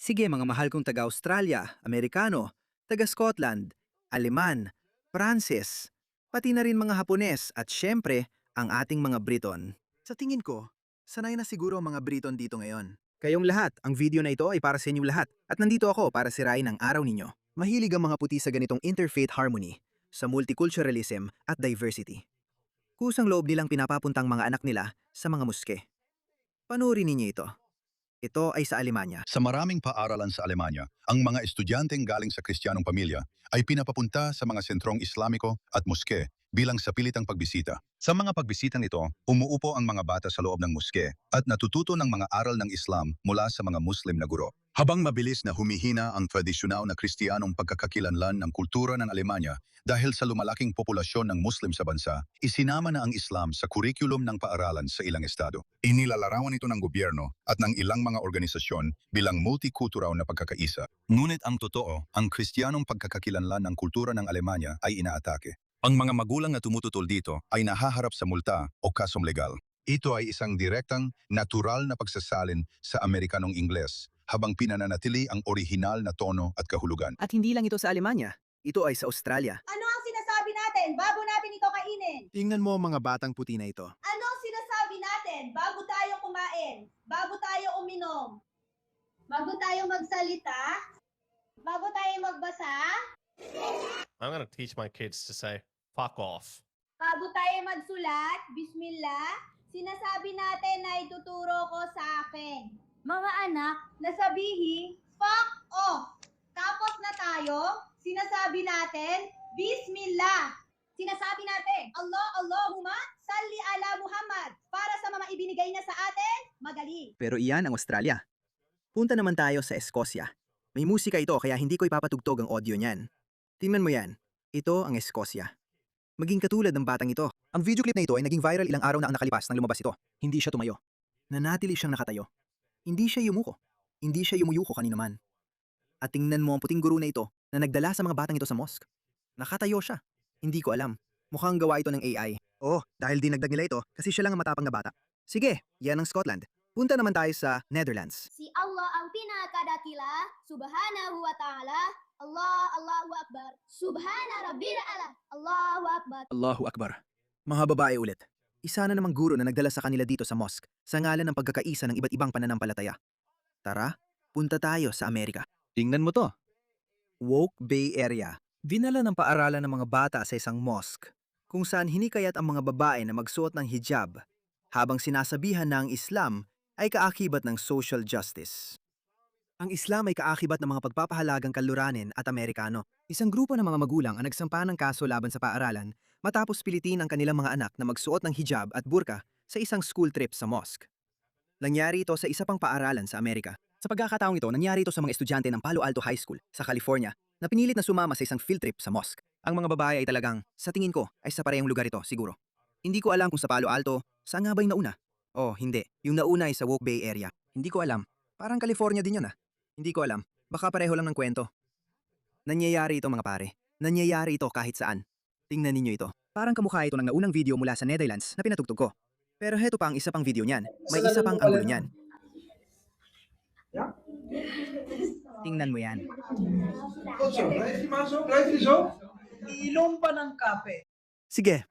Sige mga mahal kong taga-Australia, Amerikano, taga-Scotland, Aleman, Pranses, pati na rin mga Hapones at syempre ang ating mga Briton. Sa tingin ko, sanay na siguro ang mga Briton dito ngayon. Kayong lahat, ang video na ito ay para sa inyong lahat at nandito ako para sirain ang araw ninyo. Mahilig ang mga puti sa ganitong interfaith harmony, sa multiculturalism at diversity. Kusang loob nilang pinapapuntang mga anak nila sa mga muske. Panoorin ninyo ito. Ito ay sa Alemanya. Sa maraming paaralan sa Alemanya, ang mga estudyanteng galing sa kristyanong pamilya ay pinapapunta sa mga sentrong Islamiko at moske bilang sa pilitang pagbisita. Sa mga pagbisitang ito, umuupo ang mga bata sa loob ng moske at natututo ng mga aral ng Islam mula sa mga Muslim na guro. Habang mabilis na humihina ang tradisyonal na kristiyanong pagkakakilanlan ng kultura ng Alemanya dahil sa lumalaking populasyon ng Muslim sa bansa, isinama na ang Islam sa kurikulum ng paaralan sa ilang estado. Inilalarawan ito ng gobyerno at ng ilang mga organisasyon bilang multikultural na pagkakaisa. Ngunit ang totoo, ang kristyanong pagkakakilanlan ng kultura ng Alemanya ay inaatake. Ang mga magulang na tumututol dito ay nahaharap sa multa o kasong legal. Ito ay isang direktang, natural na pagsasalin sa Amerikanong Ingles habang pinananatili ang orihinal na tono at kahulugan. At hindi lang ito sa Alemanya, ito ay sa Australia. Ano ang sinasabi natin bago natin ito kainin? Tingnan mo ang mga batang puti na ito. Ano ang sinasabi natin bago tayo kumain? Bago tayo uminom? Bago tayo magsalita? Bago tayo magbasa? I'm gonna teach my kids to say "fuck off." Bago tayo magsulat? Bismillah? Sinasabi natin na ituturo ko sa akin. Mga anak, nasabihin, fuck off. Tapos na tayo, sinasabi natin, Bismillah. Sinasabi natin, Allah, Allahumma, salli ala Muhammad. Para sa mga ibinigay niya sa atin, magaling. Pero iyan ang Australia. Punta naman tayo sa Escocia. May musika ito kaya hindi ko ipapatugtog ang audio niyan. Tingnan mo yan. Ito ang Escocia. Maging katulad ng batang ito. Ang video clip na ito ay naging viral ilang araw na ang nakalipas nang lumabas ito. Hindi siya tumayo. Nanatili siyang nakatayo. Hindi siya yumuko. Hindi siya yumuyuko kanino man. At tingnan mo ang puting guro na ito na nagdala sa mga batang ito sa mosque. Nakatayo siya. Hindi ko alam. Mukhang gawa ito ng AI. Oh, dahil dinagdag nila ito kasi siya lang ang matapang na bata. Sige, yan ang Scotland. Punta naman tayo sa Netherlands. Si Allah ang pinakadakila, subhanahu wa ta'ala, Allahu Akbar, subhana rabbil ala, Allahu Akbar. Allahu Akbar. Mga babae ulit. Isa na namang guro na nagdala sa kanila dito sa mosque sa ngalan ng pagkakaisa ng iba't ibang pananampalataya. Tara, punta tayo sa Amerika. Tingnan mo to. Woke Bay Area. Dinala ng paaralan ng mga bata sa isang mosque kung saan hinikayat ang mga babae na magsuot ng hijab habang sinasabihan na ang Islam ay kaakibat ng social justice. Ang Islam ay kaakibat ng mga pagpapahalagang kaluranin at Amerikano. Isang grupo ng mga magulang ang nagsampa ng kaso laban sa paaralan matapos pilitin ang kanilang mga anak na magsuot ng hijab at burka sa isang school trip sa mosque. Nangyari ito sa isa pang paaralan sa Amerika. Sa pagkakataong ito, nangyari ito sa mga estudyante ng Palo Alto High School sa California na pinilit na sumama sa isang field trip sa mosque. Ang mga babae ay talagang, sa tingin ko, ay sa parehong lugar ito siguro. Hindi ko alam kung sa Palo Alto, saan nga ba yung nauna? Oh, hindi. Yung nauna ay sa Woke Bay Area. Hindi ko alam. Parang California din yun ah. Hindi ko alam. Baka pareho lang ng kwento. Nangyayari ito mga pare. Nangyayari ito kahit saan. Tingnan ninyo ito. Parang kamukha ito ng naunang video mula sa Netherlands na pinatugtog ko. Pero heto pa ang isa pang video niyan. May isa pang anggulo niyan. Tingnan mo yan. Goed zo, blijf je maar zo, blijf je zo. Ilong pa ng kape. Sige.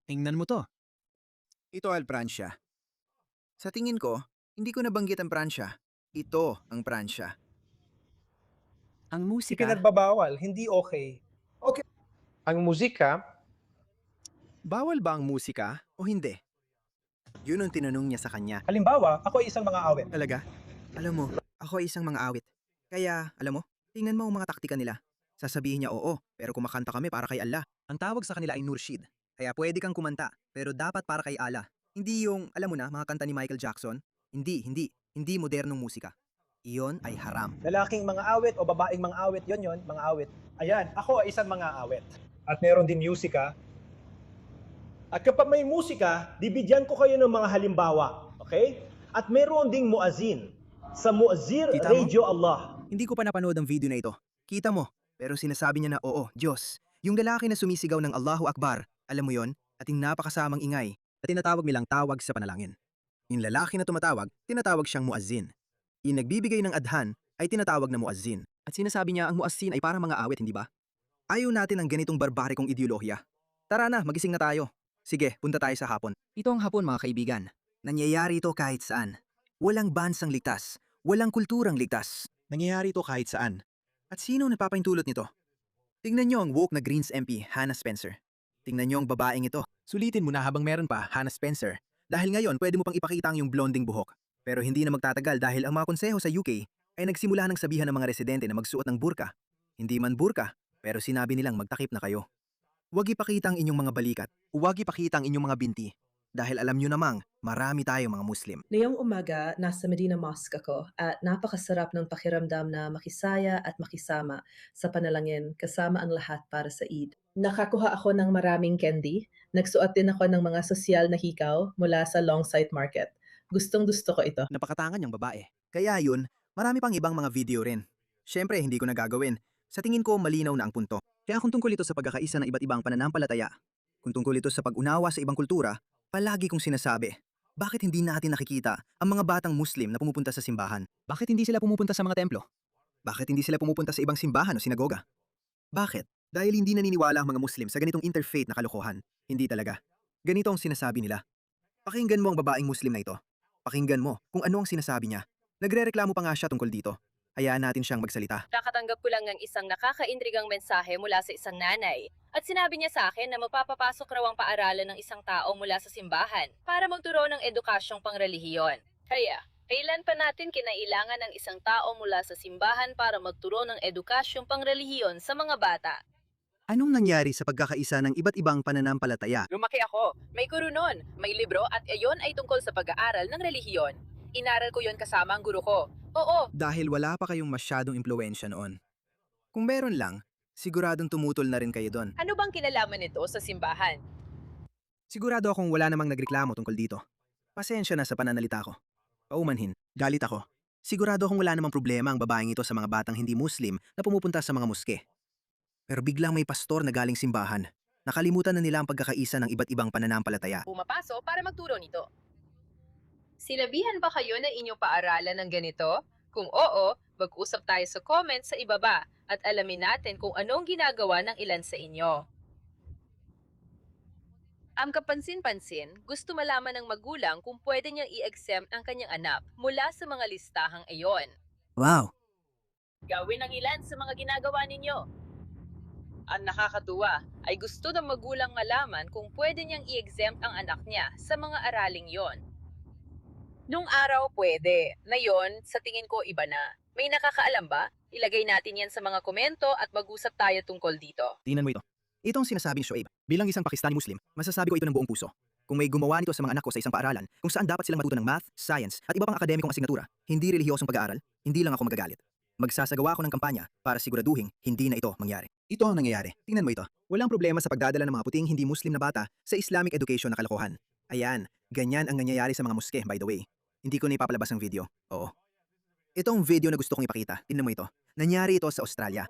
Tingnan mo to. Ito ay Pransya. Sa tingin ko, hindi ko nabanggit ang Pransya. Ito ang Pransya. Ang musika... Pinagbabawal, hindi okay. Ang musika, Bawal ba ang musika o hindi? Yun ang tinanong niya sa kanya. Halimbawa, ako ay isang mga awit. Talaga? Alam mo, ako ay isang mga awit. Kaya, alam mo, tingnan mo ang mga taktika nila. Sasabihin niya oo, pero kumakanta kami para kay Allah. Ang tawag sa kanila ay Nurshid. Kaya pwede kang kumanta, pero dapat para kay Allah. Hindi yung, alam mo na, mga kanta ni Michael Jackson. Hindi modernong musika. Iyon ay haram. Lalaking mga awit o babaeng mga awit, yon, mga awit. Ayan, ako ay isang mga awit. At meron din musika. At kapag may musika, bibigyan ko kayo ng mga halimbawa. Okay? At meron ding muazzin. Sa Muazzir Kita mo? Radio Allah. Hindi ko pa napanood ang video na ito. Kita mo, pero sinasabi niya na oo, Diyos. Yung lalaki na sumisigaw ng Allahu Akbar, alam mo yon, at yung napakasamang ingay na tinatawag nilang tawag sa panalangin. Yung lalaki na tumatawag, tinatawag siyang muazzin. Yung nagbibigay ng adhan ay tinatawag na muazzin. At sinasabi niya ang muazzin ay para mga awit, hindi ba? Ayaw natin ang ganitong barbarikong ideolohiya. Tara na, magising na tayo. Sige, punta tayo sa hapon. Ito ang hapon, mga kaibigan. Nangyayari ito kahit saan. Walang bansang ligtas. Walang kulturang ligtas. Nangyayari ito kahit saan. At sino nagpapahintulot nito? Tingnan niyo ang woke na Greens MP, Hannah Spencer. Tingnan niyo ang babaeng ito. Sulitin mo na habang meron pa, Hannah Spencer. Dahil ngayon, pwede mo pang ipakita ang iyong blonding buhok. Pero hindi na magtatagal dahil ang mga konseho sa UK ay nagsimula ng sabihan ng mga residente na magsuot ng burka. Hindi man burka, pero sinabi nilang magtakip na kayo. Huwag ipakita ang inyong mga balikat. Huwag ipakita ang inyong mga binti. Dahil alam niyo namang, marami tayong mga Muslim. Ngayong umaga, nasa Medina Mosque ako at napakasarap ng pakiramdam na makisaya at makisama sa panalangin kasama ang lahat para sa Eid. Nakakuha ako ng maraming candy. Nagsuot din ako ng mga sosyal na hikaw mula sa Longsight Market. Gustong gusto ko ito. Napakatangan niyang babae. Kaya yun, marami pang ibang mga video rin. Siyempre, hindi ko nagagawin. Sa tingin ko, malinaw na ang punto. Kaya kung tungkol ito sa pagkakaisa ng iba't ibang pananampalataya, kung tungkol ito sa pag-unawa sa ibang kultura, palagi kong sinasabi, bakit hindi natin nakikita ang mga batang Muslim na pumupunta sa simbahan? Bakit hindi sila pumupunta sa mga templo? Bakit hindi sila pumupunta sa ibang simbahan o sinagoga? Bakit? Dahil hindi naniniwala ang mga Muslim sa ganitong interfaith na kalokohan. Hindi talaga. Ganito ang sinasabi nila. Pakinggan mo ang babaeng Muslim na ito. Pakinggan mo kung ano ang sinasabi niya. Nagrereklamo pa nga siya tungkol dito. Hayaan natin siyang magsalita. Nakatanggap ko lang ng isang nakakaintrigang mensahe mula sa isang nanay. At sinabi niya sa akin na mapapapasok raw ang paaralan ng isang tao mula sa simbahan para magturo ng edukasyong pangrelihiyon. Kaya, kailan pa natin kinailangan ng isang tao mula sa simbahan para magturo ng edukasyong pangrelihiyon sa mga bata? Anong nangyari sa pagkakaisa ng iba't ibang pananampalataya? Lumaki ako, may kurunon, may libro at iyon ay tungkol sa pag-aaral ng relihiyon. Inaral ko yon kasama ang guro ko. Oo, Dahil wala pa kayong masyadong impluensya noon. Kung meron lang, siguradong tumutol na rin kayo doon. ano bang kinalaman nito sa simbahan? Sigurado akong wala namang nagreklamo tungkol dito. Pasensya na sa pananalita ko. Paumanhin, galit ako. Sigurado akong wala namang problema ang babaeng ito sa mga batang hindi Muslim na pumupunta sa mga muske. Pero biglang may pastor na galing simbahan. Nakalimutan na nila ang pagkakaisa ng iba't ibang pananampalataya. Pumapaso para magturo nito. Sinabihan ba kayo na inyong paaralan ng ganito? Kung oo, mag-usap tayo sa comments sa ibaba at alamin natin kung anong ginagawa ng ilan sa inyo. Ang kapansin-pansin, gusto malaman ng magulang kung pwede niyang i-exempt ang kanyang anak mula sa mga listahang iyon. Wow! Gawin ang ilan sa mga ginagawa ninyo. Ang nakakatuwa ay gusto ng magulang malaman kung pwede niyang i-exempt ang anak niya sa mga araling yon. Nung araw pwede, ngayon sa tingin ko iba na. May nakakaalam ba? Ilagay natin yan sa mga komento at mag-usap tayo tungkol dito. Tingnan mo ito. Ito ang sinasabing Shoaib. Bilang isang Pakistani Muslim, masasabi ko ito ng buong puso. Kung may gumawa nito sa mga anak ko sa isang paaralan, kung saan dapat silang matuto ng math, science, at iba pang akademikong asignatura, hindi relihiyosong pag-aaral, hindi lang ako magagalit. Magsasagawa ako ng kampanya para siguraduhin hindi na ito mangyari. Ito ang nangyayari. Tingnan mo ito. Walang problema sa pagdadala ng mga puting hindi Muslim na bata sa Islamic education na kalokohan. Ayan, ganyan ang nangyayari sa mga muske, by the way. Hindi ko na ipapalabas ang video. Oo. Ito ang video na gusto kong ipakita. Tingnan mo ito. Nangyari ito sa Australia.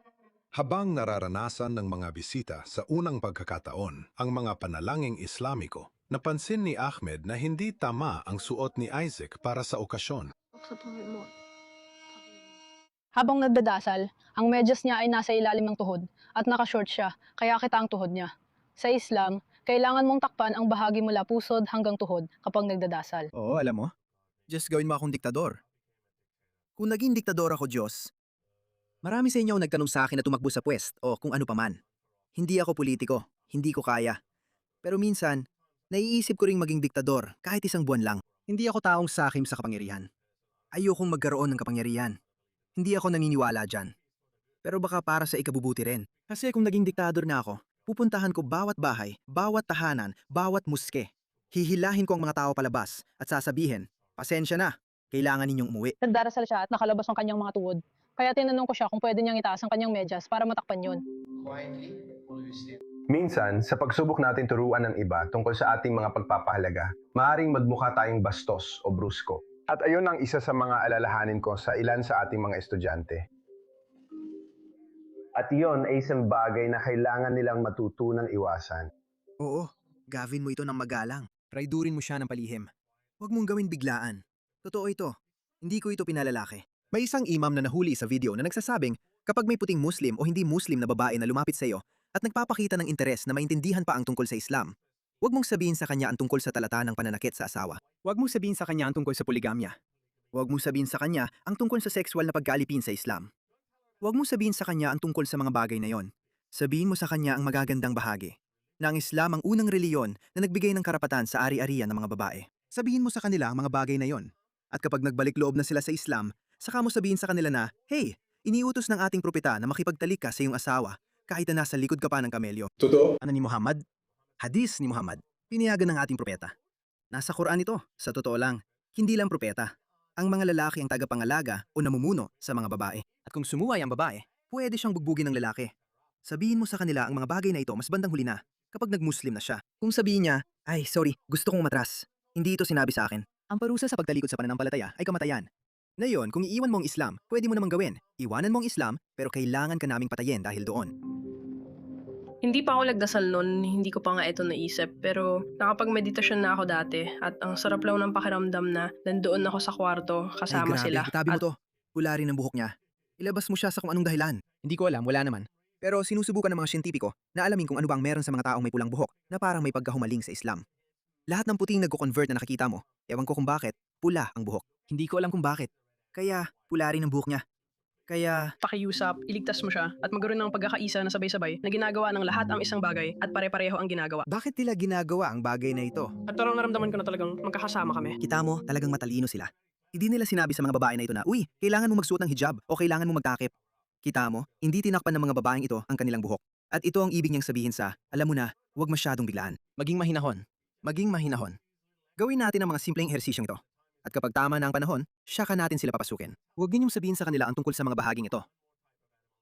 Habang nararanasan ng mga bisita sa unang pagkakataon ang mga panalangin Islamiko, napansin ni Ahmed na hindi tama ang suot ni Isaac para sa okasyon. Habang nagdadasal, ang medyas niya ay nasa ilalim ng tuhod at nakashort siya, kaya kita ang tuhod niya. Sa Islam, kailangan mong takpan ang bahagi mula pusod hanggang tuhod kapag nagdadasal. Oo, alam mo. Just gawin mo akong diktador. Kung naging diktador ako, Diyos, marami sa inyo ang nagtanong sa akin na tumakbo sa pwest o kung ano paman. Hindi ako politiko, hindi ko kaya. Pero minsan, naiisip ko ring maging diktador kahit isang buwan lang. Hindi ako taong sakim sa kapangyarihan. Ayokong magkaroon ng kapangyarihan. Hindi ako naniniwala dyan. Pero baka para sa ikabubuti rin. Kasi kung naging diktador na ako, pupuntahan ko bawat bahay, bawat tahanan, bawat muske. Hihilahin ko ang mga tao palabas at sasabihin, pasensya na, kailangan ninyong umuwi. Nagdarasal siya at nakalabas ang kanyang mga tuhod. Kaya tinanong ko siya kung pwede niyang itaas ang kanyang medyas para matakpan yun. Minsan, sa pagsubok natin turuan ng iba tungkol sa ating mga pagpapahalaga, maaaring magmukha tayong bastos o brusko. At ayun ang isa sa mga alalahanin ko sa ilan sa ating mga estudyante. At iyon ay isang bagay na kailangan nilang matutunang iwasan. Oo, gawin mo ito ng magalang. Raydurin mo siya ng palihim. Huwag mong gawin biglaan. Totoo ito. Hindi ko ito pinalalaki. May isang imam na nahuli sa video na nagsasabing kapag may puting Muslim o hindi Muslim na babae na lumapit sa iyo at nagpapakita ng interes na maintindihan pa ang tungkol sa Islam, huwag mong sabihin sa kanya ang tungkol sa talata ng pananakit sa asawa. Huwag mong sabihin sa kanya ang tungkol sa poligamya. Huwag mong sabihin sa kanya ang tungkol sa sexual na pagkaalipin sa Islam. Huwag mong sabihin sa kanya ang tungkol sa mga bagay na yon. Sabihin mo sa kanya ang magagandang bahagi, na ang Islam ang unang reliyon na nagbigay ng karapatan sa ari-arian ng mga babae. Sabihin mo sa kanila ang mga bagay na yon. At kapag nagbalik loob na sila sa Islam, saka mo sabihin sa kanila na, hey, iniutos ng ating propeta na makipagtalik ka sa iyong asawa kahit na nasa likod ka pa ng kamelyo. Totoo? Ano ni Muhammad? Hadis ni Muhammad. Pinayagan ng ating propeta. Nasa Quran ito, sa totoo lang, hindi lang propeta. Ang mga lalaki ang tagapangalaga o namumuno sa mga babae. At kung sumuway ang babae, pwede siyang bugbugin ng lalaki. Sabihin mo sa kanila ang mga bagay na ito mas bandang huli na kapag nag-Muslim na siya. Kung sabihin niya, ay sorry, gusto kong matras. Hindi ito sinabi sa akin. Ang parusa sa pagtalikod sa pananampalataya ay kamatayan. Ngayon, kung iiwan mo ang Islam, pwede mo namang gawin. Iwanan mo ang Islam, pero kailangan ka naming patayin dahil doon. Hindi pa ako nagdasal noon, hindi ko pa nga ito naisip, pero nakapag-meditasyon na ako dati at ang sarap lang ng pakiramdam na nandoon ako sa kwarto kasama ay grabe, sila. itabi mo to. Hula rin ang buhok niya. Ilabas mo siya sa kung anong dahilan. Hindi ko alam, wala naman. Pero sinusubukan ng mga siyentipiko na alamin kung ano bang meron sa mga taong may pulang buhok na parang may pagkahumaling sa Islam. Lahat ng puting nagko-convert na nakikita mo, ewan ko kung bakit, pula ang buhok. Hindi ko alam kung bakit. Kaya, pula rin ang buhok niya. Kaya, Pakiusap, iligtas mo siya at magkaroon ng pagkakaisa na sabay-sabay na ginagawa ng lahat ang isang bagay at pare-pareho ang ginagawa. bakit nila ginagawa ang bagay na ito? At parang naramdaman ko na talagang magkakasama kami. Kita mo, talagang matalino sila. Hindi nila sinabi sa mga babae na ito na, uy, kailangan mo magsuot ng hijab o kailangan mo magtakip. Kita mo, hindi tinakpan ng mga babaeng ito ang kanilang buhok. At ito ang ibig niyang sabihin sa, alam mo na, huwag masyadong biglaan. Maging mahinahon. Maging mahinahon. Gawin natin ang mga simpleng ehersisyong ito. At kapag tama na ang panahon, siyaka natin sila papasukin. Huwag ninyong sabihin sa kanila ang tungkol sa mga bahaging ito.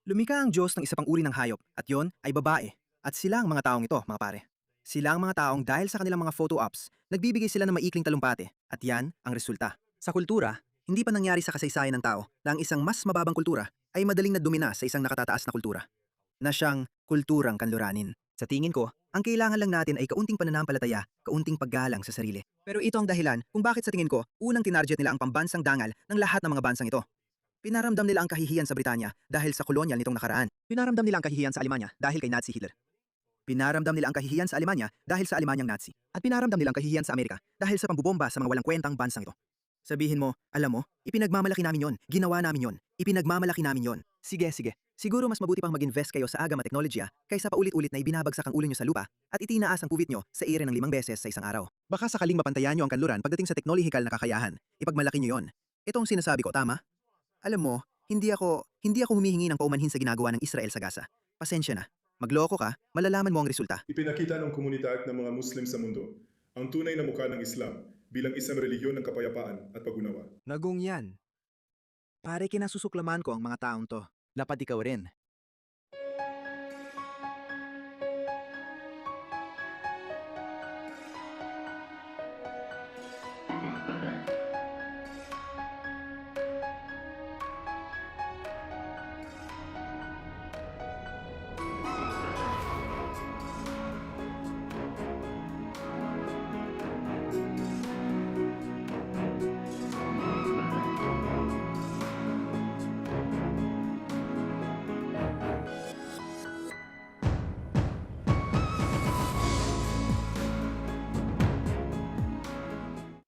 Lumika ang Diyos ng isa pang uri ng hayop, at yon ay babae. At sila ang mga taong ito, mga pare. Sila ang mga taong dahil sa kanilang mga photo ops, nagbibigay sila ng maikling talumpati, at yan ang resulta. Sa kultura, hindi pa nangyari sa kasaysayan ng tao na ang isang mas mababang kultura ay madaling nadumina sa isang nakatataas na kultura. Na siyang kulturang kanluranin. Sa tingin ko, ang kailangan lang natin ay kaunting pananampalataya, kaunting paggalang sa sarili. Pero ito ang dahilan kung bakit sa tingin ko, unang tinarget nila ang pambansang dangal ng lahat ng mga bansang ito. Pinaramdam nila ang kahihiyan sa Britanya dahil sa kolonyal nitong nakaraan. Pinaramdam nila ang kahihiyan sa Alemanya dahil kay Nazi Hitler. Pinaramdam nila ang kahihiyan sa Alemanya dahil sa Alemanyang Nazi. At pinaramdam nila ang kahihiyan sa Amerika dahil sa pambubomba sa mga walang kwentang bansang ito. Sabihin mo, alam mo, ipinagmamalaki namin yon, ginawa namin yon, ipinagmamalaki namin yon. Sige. Siguro mas mabuti pang mag-invest kayo sa agama teknolohiya kaysa paulit-ulit na ibinabagsak ang ulo nyo sa lupa at itinaas ang puvit nyo sa ire ng 5 beses sa isang araw. Baka sakaling mapantayan nyo ang kanluran pagdating sa teknolohikal na kakayahan. Ipagmalaki nyo yon. Ito ang sinasabi ko, tama? Alam mo, hindi ako humihingi ng paumanhin sa ginagawa ng Israel sa Gaza. Pasensya na. Magloko ka, malalaman mo ang resulta. Ipinakita ng komunidad ng mga Muslim sa mundo ang tunay na mukha ng Islam bilang isang relihiyon ng kapayapaan at pag-unawa. Nagong yan. Pare, kinasusuklaman ko ang mga taong to. Dapat ikaw rin.